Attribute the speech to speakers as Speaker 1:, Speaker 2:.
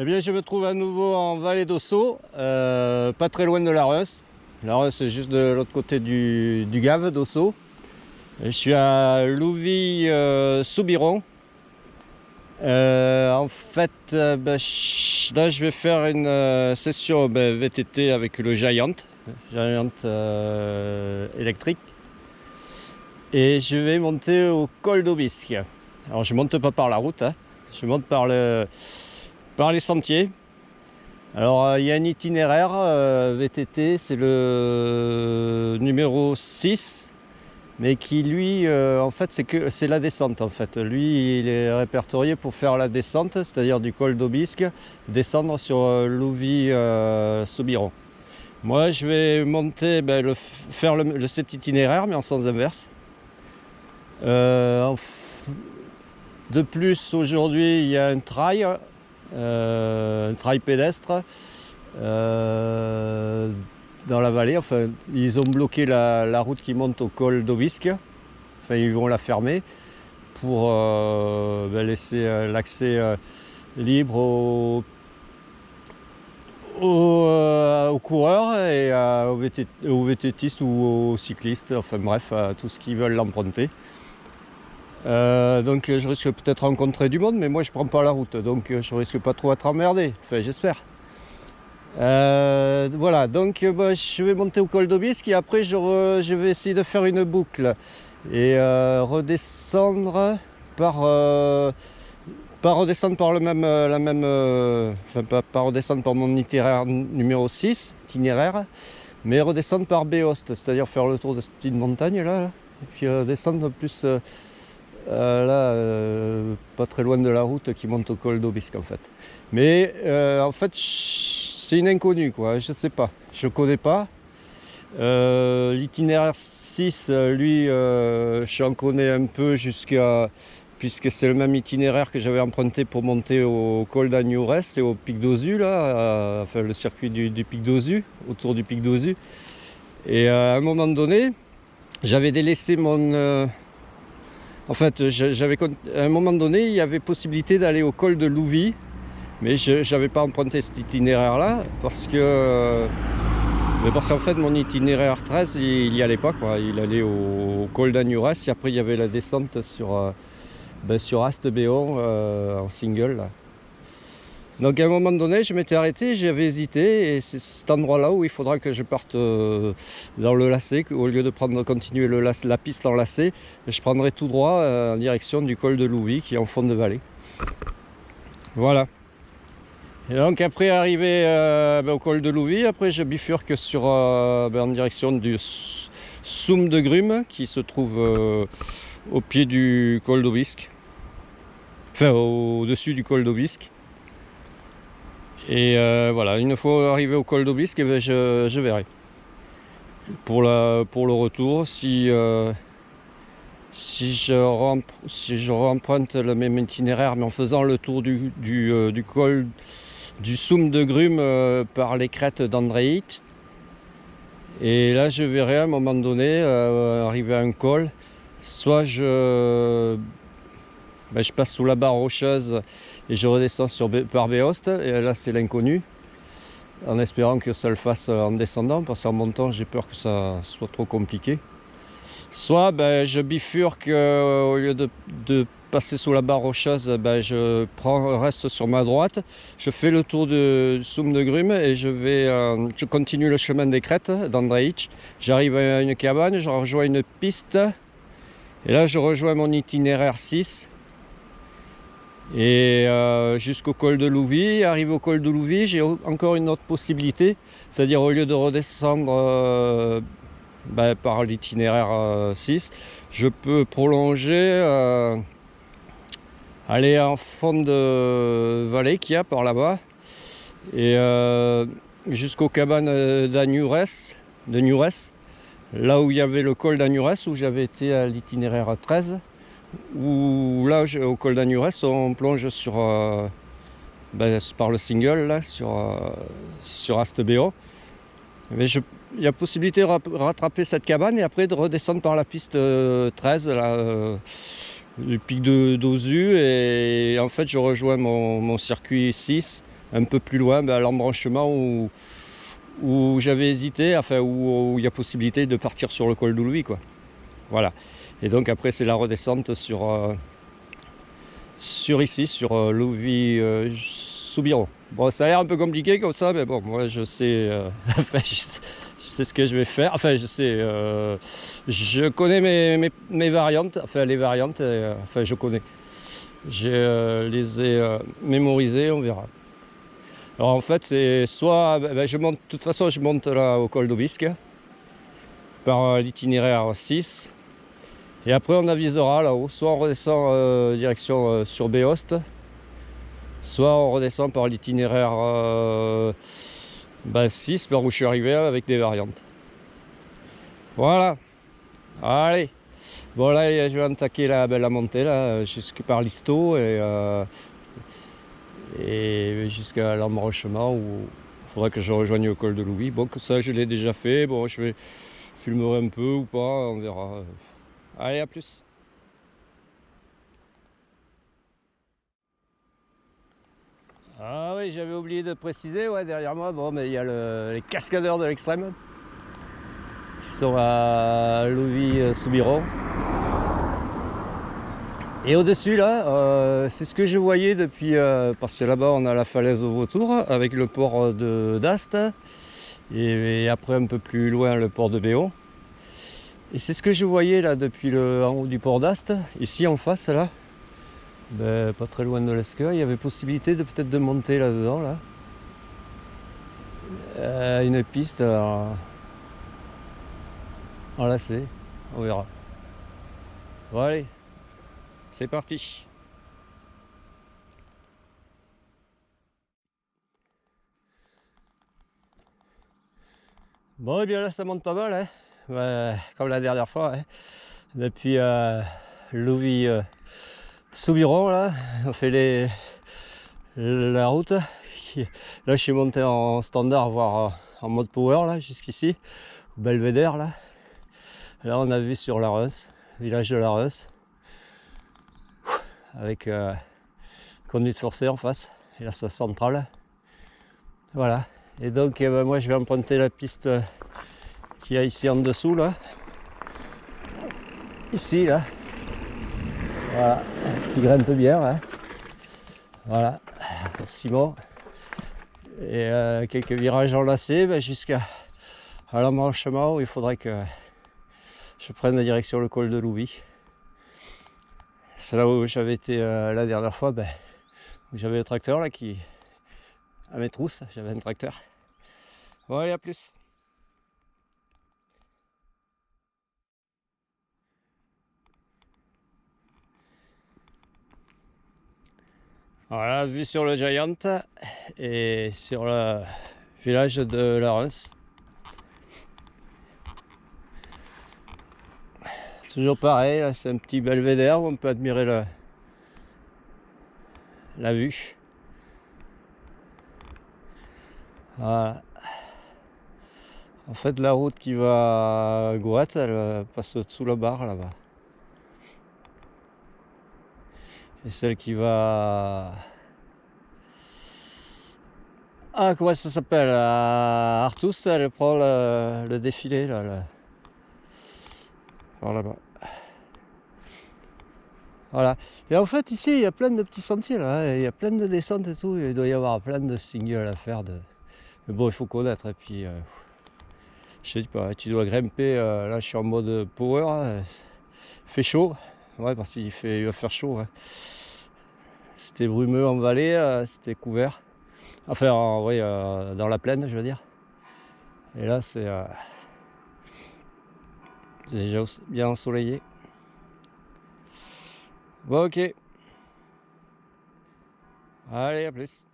Speaker 1: Eh bien, je me trouve à nouveau en vallée d'Ossau, pas très loin de la Reims. La Reims, c'est juste de l'autre côté du Gave d'Ossau. Je suis à Louville-Soubiron. En fait, là, je vais faire une session VTT avec le Giant électrique. Et je vais monter au col d'Aubisque. Alors, je monte pas par la route, hein. Je monte par les sentiers. Alors il y a un itinéraire VTT, c'est le numéro 6, mais qui lui, en fait, c'est la descente en fait. Lui, il est répertorié pour faire la descente, c'est-à-dire du col d'Aubisque, descendre sur Louville-Soubiron. Moi, je vais monter, faire cet itinéraire, mais en sens inverse. De plus, aujourd'hui, il y a un trail pédestre dans la vallée. Enfin, ils ont bloqué la route qui monte au col d'Aubisque. Enfin, ils vont la fermer pour laisser l'accès libre aux coureurs et aux VTTistes ou aux cyclistes. Enfin bref, à tous ceux qui veulent l'emprunter. Donc je risque peut-être rencontrer du monde, mais moi je prends pas la route, donc je risque pas trop être emmerdé, enfin j'espère. Voilà, donc je vais monter au col d'Aubisque et après je vais essayer de faire une boucle et redescendre par le même, pas redescendre par mon itinéraire numéro 6, mais redescendre par Béoste, c'est-à-dire faire le tour de cette petite montagne là et puis descendre plus pas très loin de la route qui monte au col d'Aubisque en fait. Mais en fait, c'est une inconnue quoi, je sais pas, je connais pas. L'itinéraire 6, lui, j'en connais un peu puisque c'est le même itinéraire que j'avais emprunté pour monter au col d'Agnourès et au pic d'Ozu, là, enfin le circuit du pic d'Ozu, autour du pic d'Ozu. Et à un moment donné, j'avais délaissé mon... En fait, à un moment donné, il y avait possibilité d'aller au col de Louville, mais je n'avais pas emprunté cet itinéraire-là parce qu'en fait, mon itinéraire 13, il n'y allait pas, quoi. Il allait au col d'Agnourès et après, il y avait la descente sur Astebéon en single, là. Donc à un moment donné, je m'étais arrêté, j'avais hésité, et c'est cet endroit-là où il faudra que je parte dans le lacet, au lieu de continuer la piste en lacet, je prendrai tout droit en direction du col de Louville, qui est en fond de vallée. Voilà. Et donc après arrivé au col de Louville, après je bifurque en direction du Soum de Grume, qui se trouve au pied du col d'Aubisque, enfin au-dessus du col d'Aubisque. Et voilà, une fois arrivé au col d'Aubisque, je verrai. Pour le retour, si je remprunte le même itinéraire, mais en faisant le tour du col du Soum de Grume par les crêtes d'Andréit. Et là, je verrai à un moment donné, arrivé à un col, soit je passe sous la barre rocheuse et je redescends par Béoste, et là c'est l'inconnu, en espérant que ça le fasse en descendant, parce qu'en montant j'ai peur que ça soit trop compliqué. Soit je bifurque, au lieu de passer sous la barre rocheuse, je reste sur ma droite, je fais le tour du Soum de Grume et je continue le chemin des crêtes d'Andréitch. J'arrive à une cabane, je rejoins une piste, et là je rejoins mon itinéraire 6. Et jusqu'au col de Louville. Arrivé au col de Louville, j'ai encore une autre possibilité, c'est-à-dire au lieu de redescendre par l'itinéraire 6, je peux prolonger, aller en fond de vallée qu'il y a par là-bas, et jusqu'aux cabanes d'Agnourès, là où il y avait le col d'Agnourès, où j'avais été à l'itinéraire 13. Où là, au col d'Agnourès, on plonge par le single là, sur Astebéon. Mais il y a possibilité de rattraper cette cabane et après de redescendre par la piste 13 là, du pic d'Ozu, et en fait je rejoins mon circuit 6 un peu plus loin, à l'embranchement où j'avais hésité, enfin où il y a possibilité de partir sur le col de Louis, quoi. Voilà. Et donc après c'est la redescente sur ici, sur Louis-Soubiron. Bon, ça a l'air un peu compliqué comme ça, mais bon, moi je sais, enfin, je sais ce que je vais faire. Enfin, je sais, je connais mes variantes, enfin les variantes, enfin je connais. Je les ai mémorisées, on verra. Alors en fait, c'est soit, je monte, de toute façon, je monte là au col d'Aubisque par l'itinéraire 6. Et après, on avisera là-haut. Soit on redescend direction sur Béost, soit on redescend par l'itinéraire 6, par où je suis arrivé avec des variantes. Voilà. Allez. Bon, là, je vais attaquer la montée là, jusque par l'Isto et jusqu'à l'embranchement où il faudra que je rejoigne le col de Louis. Bon, que ça, je l'ai déjà fait. Bon, je filmerai un peu ou pas, on verra. Allez, à plus. Ah oui, j'avais oublié de préciser, ouais, derrière moi, bon, mais il y a les cascadeurs de l'extrême qui sont à Louis-Soubiron. Et au-dessus, là, c'est ce que je voyais depuis, parce que là-bas, on a la falaise au vautour avec le port d'Ast et après, un peu plus loin, le port de Béon. Et c'est ce que je voyais là depuis en haut du port d'Ast, ici en face, là. Pas très loin de l'Esqueur, il y avait possibilité de peut-être de monter là-dedans, là. Une piste en lacet, on verra. Bon allez, c'est parti. Bon et bien là ça monte pas mal, hein. Comme la dernière fois, hein. Depuis Louis-Soubiron là, on fait la route. Là je suis monté en standard, voire en mode power là, jusqu'ici, au Belvédère là. Là on a vu sur la Reims, village de la Reims, avec conduite forcée en face, et là c'est centrale. Voilà. Et donc moi je vais emprunter la piste qu'il y a ici en dessous là. Ici là. Voilà. Qui grimpe bien, hein. Voilà. Simon. Et quelques virages enlacés jusqu'à l'embranchement où il faudrait que je prenne la direction le col de Louis. C'est là où j'avais été la dernière fois, où j'avais le tracteur là qui. À mes trousses, j'avais un tracteur. Bon allez, à plus. Voilà, vue sur le Giant et sur le village de la Reims. Toujours pareil, là, c'est un petit belvédère où on peut admirer la vue. Voilà. En fait, la route qui va à Goat, elle passe sous la barre là-bas. Et celle qui va comment ça s'appelle, à Artus, elle prend le défilé là, par là-bas. Voilà. Et en fait, ici, il y a plein de petits sentiers là, hein. Il y a plein de descentes et tout. Il doit y avoir plein de singles à faire. Mais bon, il faut connaître. Et puis, je sais pas, tu dois grimper. Là, je suis en mode power, hein. Il fait chaud. Ouais, parce qu'il va faire chaud, hein. C'était brumeux en vallée, c'était couvert. Enfin, oui, dans la plaine, je veux dire. Et là, c'est déjà bien ensoleillé. Bon, ok. Allez, à plus.